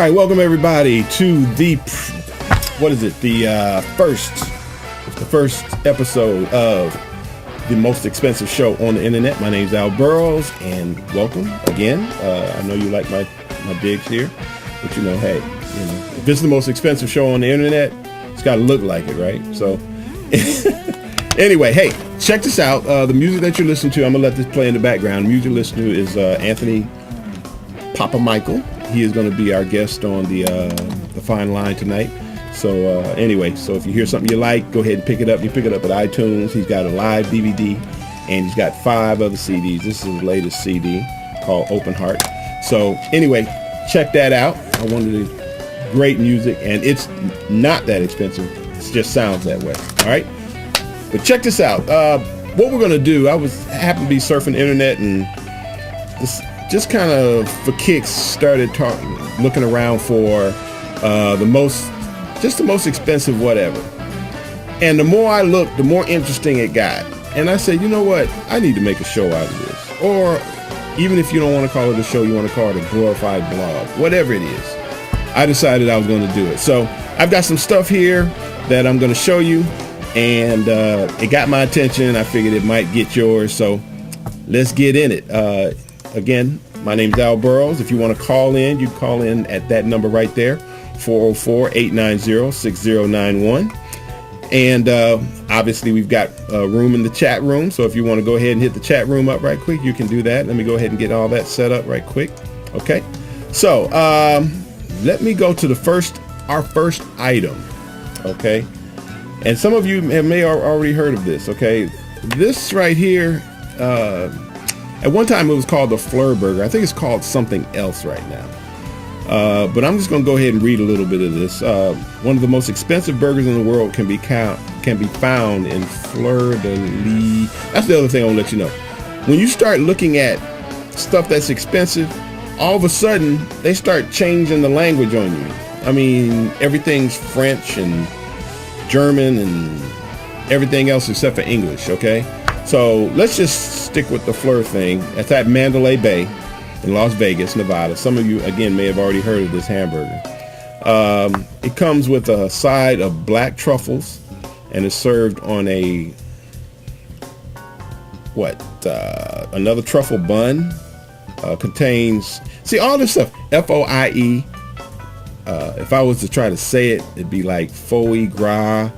right, welcome everybody to the first episode of the most expensive show on the internet. My name's Al Burrows, and welcome again. I know you like my digs here, but hey, if it's the most expensive show on the internet, it's got to look like it, right? So, anyway, hey, check this out. The music that you're listening to, I'm gonna let this play in the background. The music you're listening to is Anthony Papa Michael. He is going to be our guest on the Fine Line tonight. So anyway, so if you hear something you like, go ahead and pick it up. You pick it up at iTunes. He's got a live DVD, and he's got 5 other CDs. This is his latest CD called Open Heart. So anyway, check that out. I wanted to great music, and it's not that expensive. It just sounds that way. All right, but check this out. What we're going to do, happened to be surfing the internet, and just kind of for kicks started looking around for the most expensive whatever. And the more I looked, the more interesting it got. And I said, you know what? I need to make a show out of this. Or even if you don't want to call it a show, you want to call it a glorified blog, whatever it is. I decided I was going to do it. So I've got some stuff here that I'm going to show you, and it got my attention. I figured it might get yours. So let's get in it. Again, my name's Al Burrows. If you want to call in, you can call in at that number right there, 404-890-6091. And obviously, we've got room in the chat room. So if you want to go ahead and hit the chat room up right quick, you can do that. Let me go ahead and get all that set up right quick. Okay. So let me go to our first item. Okay. And some of you may have already heard of this. Okay. This right here, at one time, it was called the Fleur Burger. I think it's called something else right now. But I'm just going to go ahead and read a little bit of this. One of the most expensive burgers in the world can be found in Fleur de Lis. That's the other thing I want to let you know. When you start looking at stuff that's expensive, all of a sudden, they start changing the language on you. I mean, everything's French and German and everything else except for English, okay? So let's just stick with the Fleur thing. It's at Mandalay Bay in Las Vegas, Nevada. Some of you, again, may have already heard of this hamburger. It comes with a side of black truffles and is served on another truffle bun. Contains, all this stuff, F-O-I-E. If I was to try to say it, it'd be like foie gras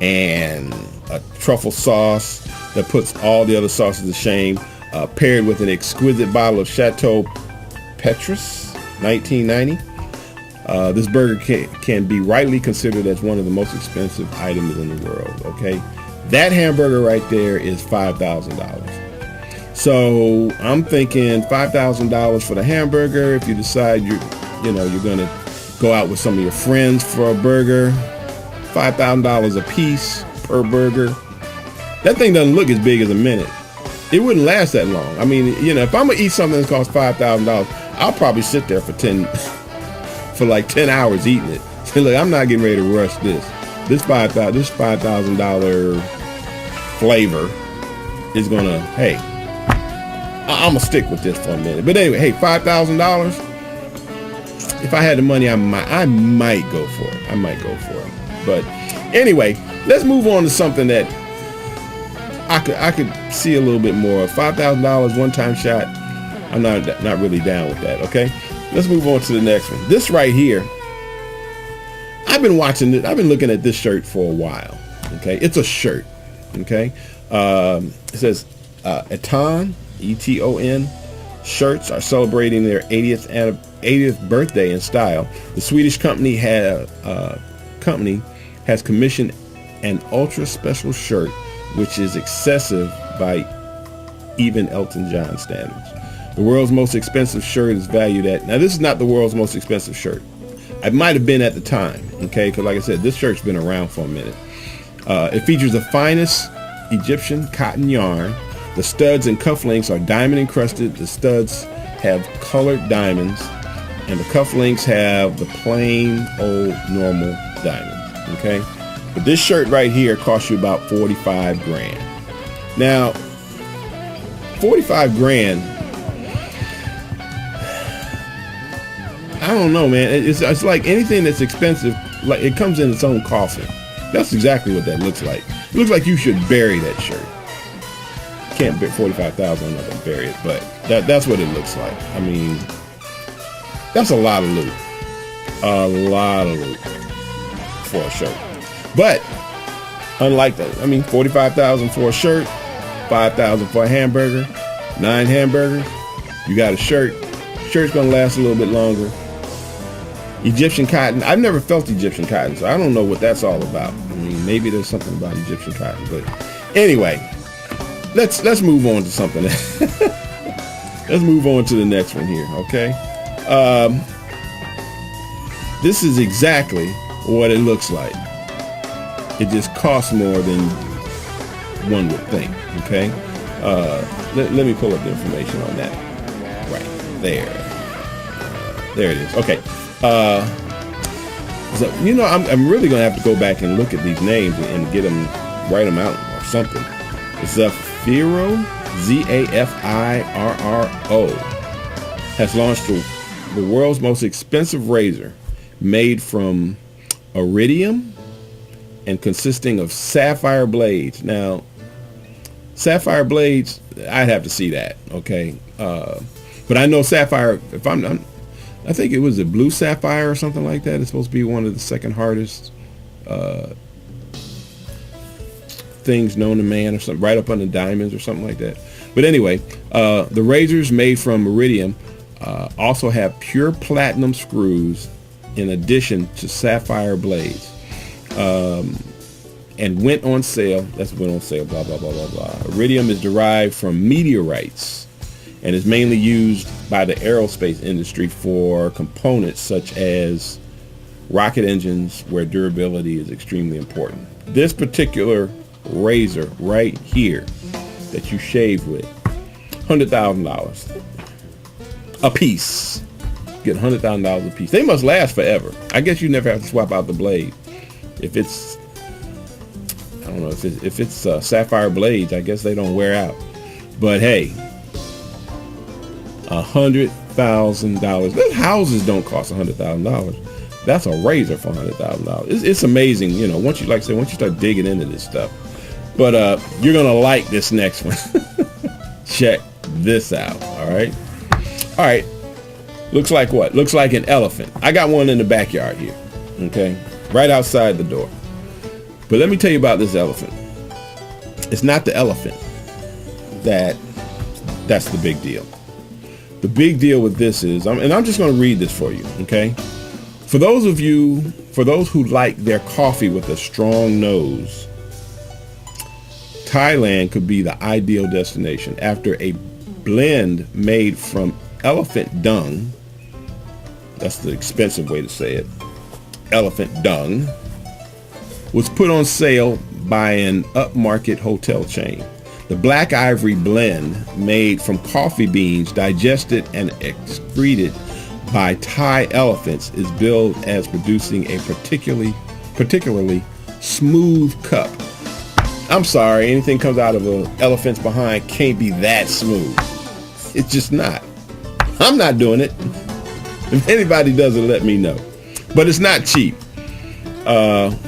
and a truffle sauce that puts all the other sauces to shame, paired with an exquisite bottle of Chateau Petrus 1990. This burger can be rightly considered as one of the most expensive items in the world. Okay, that hamburger right there is $5,000. So I'm thinking $5,000 for the hamburger. If you decide you're going to go out with some of your friends for a burger, $5,000 a piece per burger. That thing doesn't look as big as a minute. It wouldn't last that long. I mean, if I'm gonna eat something that costs $5,000, I'll probably sit there for 10 hours eating it. So look, I'm not getting ready to rush this. This $5,000 flavor is gonna. Hey, I'm gonna stick with this for a minute. But anyway, hey, $5,000. If I had the money, I might go for it. I might go for it. But anyway, let's move on to something that I could see a little bit more. $5,000 one-time shot. I'm not really down with that. Okay, let's move on to the next one. This right here, I've been watching it. I've been looking at this shirt for a while. Okay, it's a shirt. Okay, it says Eton, E-T-O-N. Shirts are celebrating their 80th birthday in style. The Swedish company has commissioned an ultra special shirt, which is excessive by even Elton John standards. The world's most expensive shirt is valued at, now this is not the world's most expensive shirt. It might have been at the time, okay? Because like I said, this shirt's been around for a minute. It features the finest Egyptian cotton yarn. The studs and cufflinks are diamond encrusted. The studs have colored diamonds, and the cufflinks have the plain old normal diamonds, okay? But this shirt right here costs you about 45 grand. Now, 45 grand, don't know, man. It's like anything that's expensive, like it comes in its own coffin. That's exactly what that looks like. It looks like you should bury that shirt. Can't bet 45,000. I'm not gonna bury it, but that's what it looks like. I mean, that's a lot of loot. A lot of loot for a shirt. But unlike that, I mean, 45,000 for a shirt, 5,000 for a hamburger, 9 hamburgers. You got a shirt. Shirt's gonna last a little bit longer. Egyptian cotton. I've never felt Egyptian cotton, so I don't know what that's all about. I mean, maybe there's something about Egyptian cotton, but anyway, let's move on to something. Let's move on to the next one here, okay? This is exactly what it looks like. It just costs more than one would think, okay? Let me pull up the information on that. Right there. There it is. Okay. So, you know, I'm really going to have to go back and look at these names and get them, write them out or something. Zafiro, Zafirro, has launched the world's most expensive razor made from iridium and consisting of sapphire blades. Now, sapphire blades, I'd have to see that, okay? But I know sapphire, I think it was a blue sapphire or something like that. It's supposed to be one of the second hardest things known to man, or something, right up under diamonds or something like that. But anyway, the razors made from iridium also have pure platinum screws in addition to sapphire blades, and went on sale. That's went on sale. Blah blah blah blah blah. Iridium is derived from meteorites and is mainly used by the aerospace industry for components such as rocket engines, where durability is extremely important. This particular razor right here that you shave with, $100,000 a piece. Get $100,000 a piece. They must last forever. I guess you never have to swap out the blade. If it's, I don't know, if it's sapphire blades, I guess they don't wear out. But hey, $100,000. Those houses don't cost $100,000. That's a razor for $100,000. It's amazing, you know. Once you, like I said, once you start digging into this stuff. But you're gonna like this next one. Check this out. All right. All right. Looks like what? Looks like an elephant. I got one in the backyard here. Okay, right outside the door. But let me tell you about this elephant. It's not the elephant that's the big deal. The big deal with this is, and I'm just going to read this for you, okay? For those who like their coffee with a strong nose, Thailand could be the ideal destination. After a blend made from elephant dung, that's the expensive way to say it, elephant dung, was put on sale by an upmarket hotel chain. The Black Ivory blend, made from coffee beans digested and excreted by Thai elephants, is billed as producing a particularly smooth cup. I'm sorry, anything comes out of an elephant's behind can't be that smooth. It's just not. I'm not doing it. If anybody does it, let me know. But it's not cheap.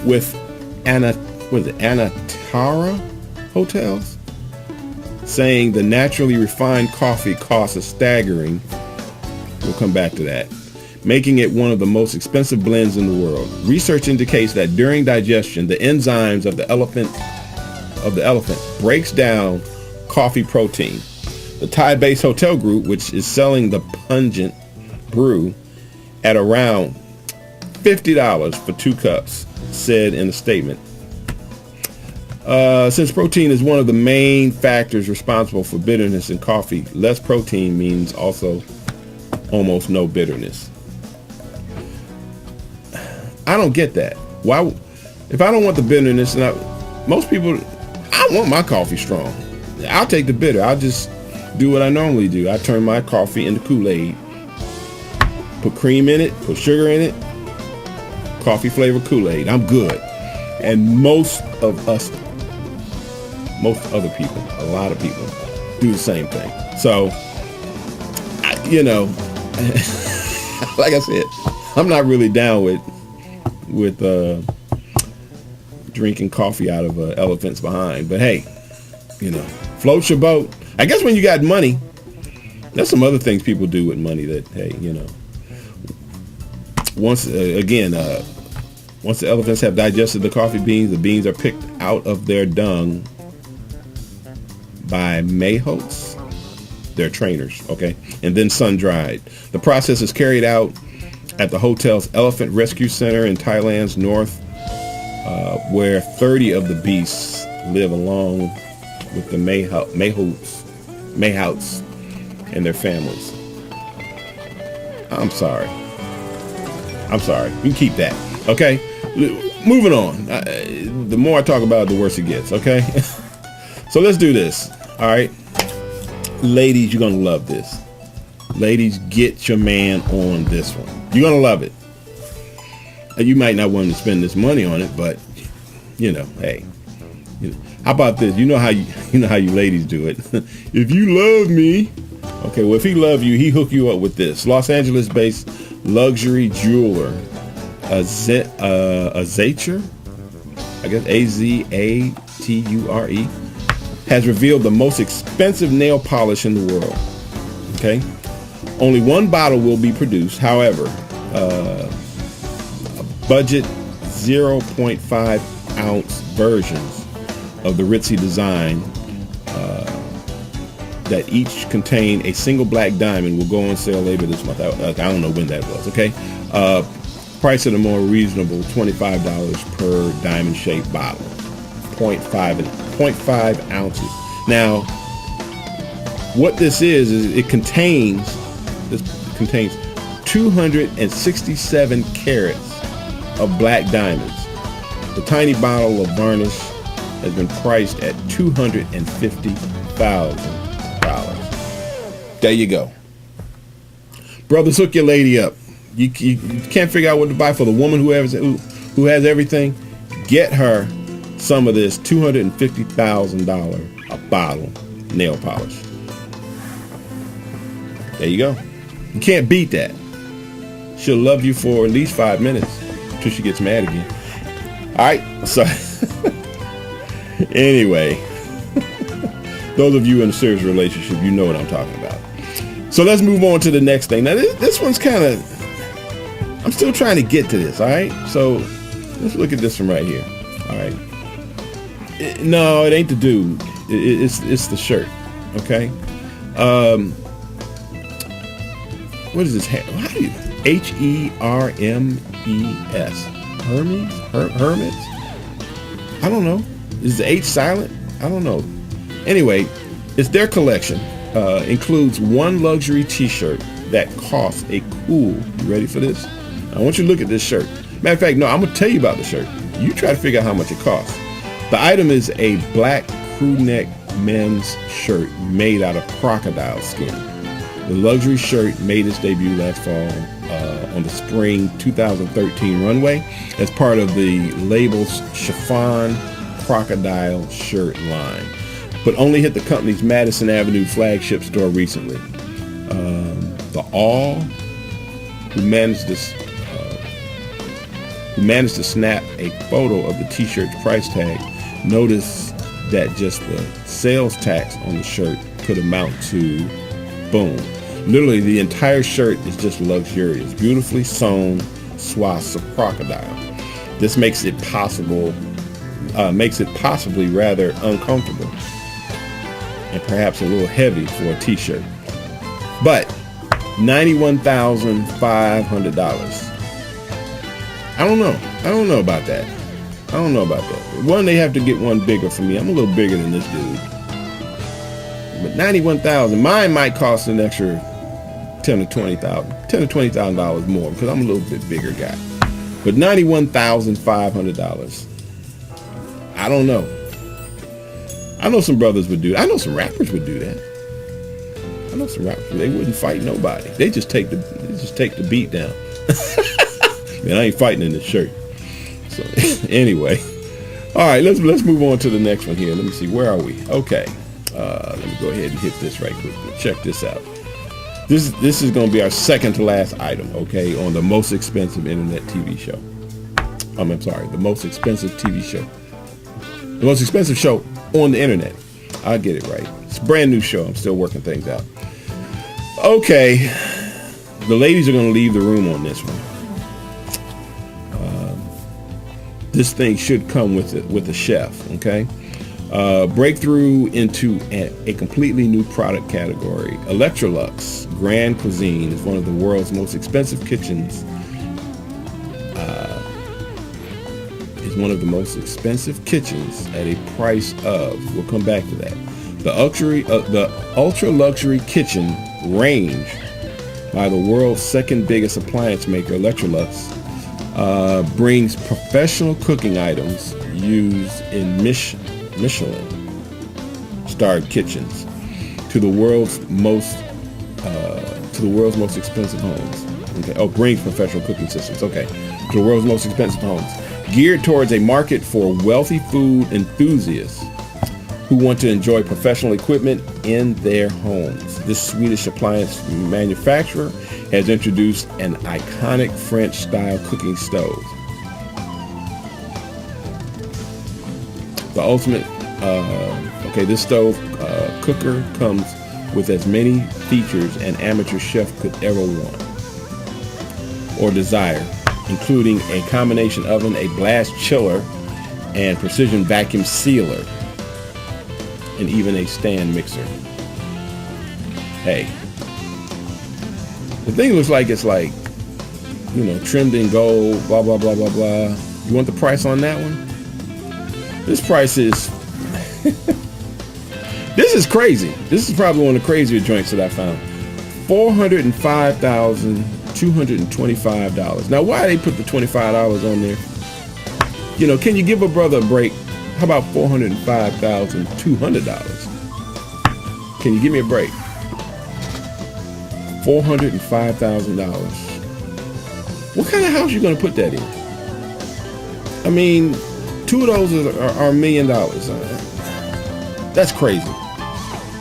With Anatara Hotels saying the naturally refined coffee costs a staggering, we'll come back to that, making it one of the most expensive blends in the world. Research indicates that during digestion, the enzymes of the elephant breaks down coffee protein. The Thai-based hotel group, which is selling the pungent brew at around $50 for 2 cups, said in a statement. Since protein is one of the main factors responsible for bitterness in coffee, less protein means also almost no bitterness. I don't get that. Why? If I don't want the bitterness, and most people, I want my coffee strong. I'll take the bitter. I'll just do what I normally do. I turn my coffee into Kool-Aid, put cream in it, put sugar in it, coffee flavored Kool-Aid. I'm good. And most other people, a lot of people do the same thing. So, like I said, I'm not really down with drinking coffee out of an elephant's behind. But hey, float your boat. I guess when you got money, there's some other things people do with money that, hey, once the elephants have digested the coffee beans, the beans are picked out of their dung by mahots, their trainers, okay, and then sun-dried. The process is carried out at the hotel's Elephant Rescue Center in Thailand's north, where 30 of the beasts live along with the mahots and their families. I'm sorry. You can keep that, okay? Moving on. The more I talk about it, the worse it gets, okay? So let's do this, all right? Ladies, you're going to love this. Ladies, get your man on this one. You're going to love it. You might not want to spend this money on it, but, hey. How about this? You know how you ladies do it. If you love me, okay, well, if he love you, he hook you up with this. Los Angeles-based luxury jeweler, Azature, I guess Azature, has revealed the most expensive nail polish in the world. Okay, only one bottle will be produced. However, a budget 0.5 ounce versions of the ritzy design that each contain a single black diamond will go on sale later this month. I don't know when that was. Okay, price at a more reasonable $25 per diamond shaped bottle, 0.5 ounces. Now, what this is it contains 267 carats of black diamonds. The tiny bottle of varnish has been priced at $250,000. There you go. Brothers, hook your lady up. You can't figure out what to buy for the woman who has everything. Get her some of this $250,000 a bottle nail polish. There you go. You can't beat that. She'll love you for at least 5 minutes until she gets mad again. All right. So anyway, those of you in a serious relationship, you know what I'm talking about. So let's move on to the next thing. Now, this one's kind of, I'm still trying to get to this, all right? So let's look at this one right here, all right? No, it ain't the dude. It's the shirt, okay? What is this? How do you, Hermes? Hermes? I don't know. Is the H silent? I don't know. Anyway, it's their collection. Includes one luxury t-shirt that costs a cool, you ready for this? I want you to look at this shirt. Matter of fact, no, I'm going to tell you about the shirt. You try to figure out how much it costs. The item is a black crew neck men's shirt made out of crocodile skin. The luxury shirt made its debut last fall on the spring 2013 runway as part of the label's chiffon crocodile shirt line, but only hit the company's Madison Avenue flagship store recently. The All, who managed to snap a photo of the t-shirt's price tag, noticed that just the sales tax on the shirt could amount to, boom, literally the entire shirt is just luxurious, beautifully sewn swaths of crocodile. This makes it possibly rather uncomfortable and perhaps a little heavy for a t-shirt. But $91,500. I don't know about that. One, they have to get one bigger for me. I'm a little bigger than this dude. But $91,000, mine might cost an extra $10,000 to $20,000 more because I'm a little bit bigger guy. But $91,500. I don't know. I know some brothers would do that. I know some rappers would do that. I know some rappers, they wouldn't fight nobody. They just take the beat down. Man, I ain't fighting in this shirt. So anyway, all right, let's move on to the next one here. Let me see, where are we? Okay, let me go ahead and hit this right quick. Check this out. This is going to be our second to last item, okay, on the most expensive internet TV show. I'm sorry, the most expensive TV show. The most expensive show on the internet. I'll get it right. It's a brand new show. I'm still working things out. Okay, the ladies are going to leave the room on this one. This thing should come with a chef, okay? Breakthrough into a completely new product category. Electrolux Grand Cuisine is one of the world's most expensive kitchens. Is one of the most expensive kitchens at a price of. We'll come back to that. The ultra luxury kitchen range by the world's second biggest appliance maker, Electrolux, brings professional cooking items used in Michelin-starred kitchens to the world's most expensive homes. Okay. Oh, brings professional cooking systems. Okay, to the world's most expensive homes, geared towards a market for wealthy food enthusiasts who want to enjoy professional equipment in their homes. This Swedish appliance manufacturer has introduced an iconic French-style cooking stove. The ultimate, this stove cooker comes with as many features an amateur chef could ever want or desire, including a combination oven, a blast chiller, and precision vacuum sealer, and even a stand mixer. Hey, the thing looks like it's like, trimmed in gold, blah, blah, blah, blah, blah. You want the price on that one? This price is, this is crazy. This is probably one of the crazier joints that I found. $405,225. Now, why they put the $25 on there? Can you give a brother a break? How about $405,200? Can you give me a break? $405,000. What kind of house you gonna put that in? I mean, two of those are $1 million. That's crazy.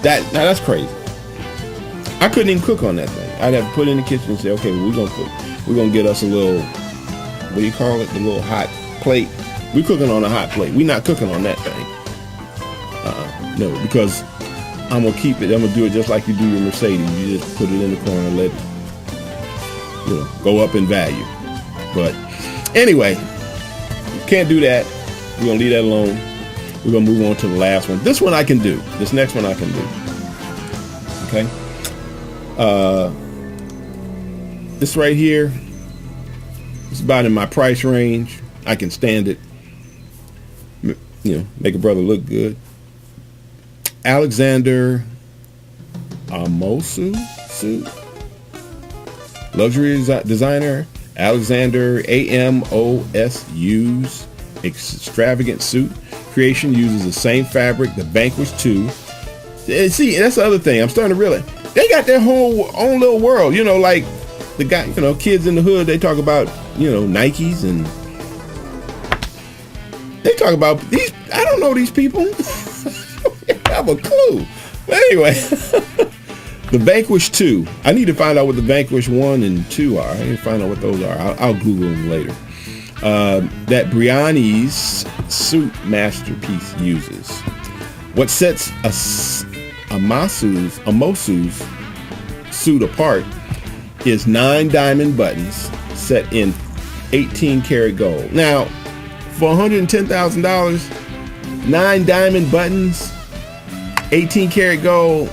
That's crazy. I couldn't even cook on that thing. I'd have to put it in the kitchen and say, okay, we're gonna get us a little, what do you call it? The little hot plate. We're cooking on a hot plate. We're not cooking on that thing. No, because I'm gonna keep it. I'm gonna do it just like you do your Mercedes. You just put it in the corner and let it, go up in value. But anyway, can't do that. We're gonna leave that alone. We're gonna move on to the last one. This one I can do. This next one I can do. Okay. This right here is about in my price range. I can stand it. Make a brother look good. Alexander Amosu suit. Luxury designer Alexander Amosu's extravagant suit creation uses the same fabric the Vanquish 2. See, that's the other thing. I'm starting to realize they got their whole own little world. Like the guy, kids in the hood, they talk about, Nikes, and they talk about these. I don't know these people. I have a clue. But anyway, the Vanquish 2. I need to find out what the Vanquish 1 and 2 are. I need to find out what those are. I'll Google them later. That Briani's suit masterpiece uses. What sets Amosu's suit apart is 9 diamond buttons set in 18 karat gold. Now, for $110,000, 9 diamond buttons, 18 karat gold,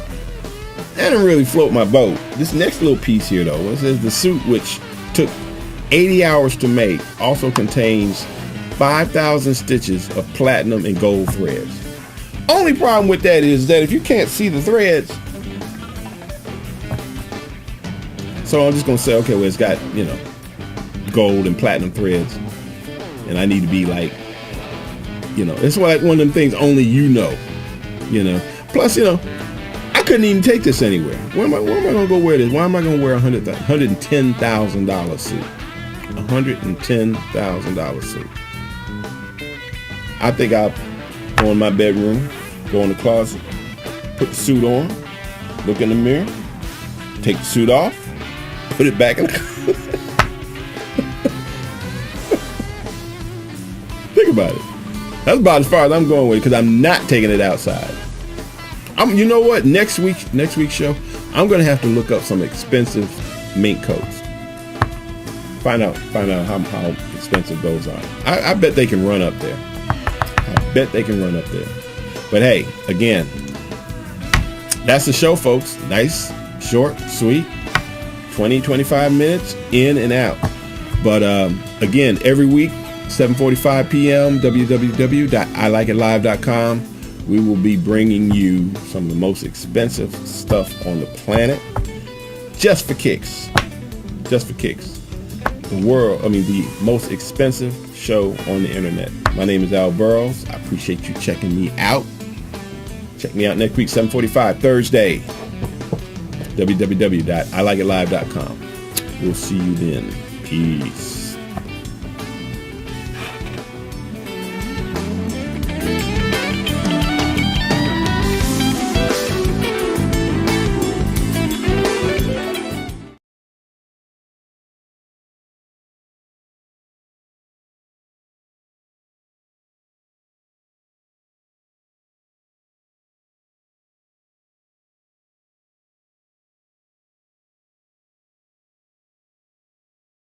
that didn't really float my boat. This next little piece here, though, it says the suit, which took 80 hours to make, also contains 5,000 stitches of platinum and gold threads. Only problem with that is that if you can't see the threads, so I'm just gonna say, okay, well, it's got, gold and platinum threads, and I need to be like, it's like one of them things only Plus, I couldn't even take this anywhere. Where am I gonna go wear this? Why am I gonna wear a $110,000 suit? $110,000 suit. I think I'll go in my bedroom, go in the closet, put the suit on, look in the mirror, take the suit off, put it back in the Think about it. That's about as far as I'm going with it, because I'm not taking it outside. You know what? Next week's show, I'm gonna have to look up some expensive mink coats. Find out how expensive those are. I bet they can run up there. But hey, again, that's the show, folks. Nice, short, sweet, 20-25 minutes in and out. But again, every week, 7:45 p.m. www.ilikeitlive.com. We will be bringing you some of the most expensive stuff on the planet, just for kicks. The most expensive show on the internet. My name is Al Burrows. I appreciate you checking me out. Check me out next week, 7:45 Thursday. www.ilikeitlive.com. We'll see you then. Peace.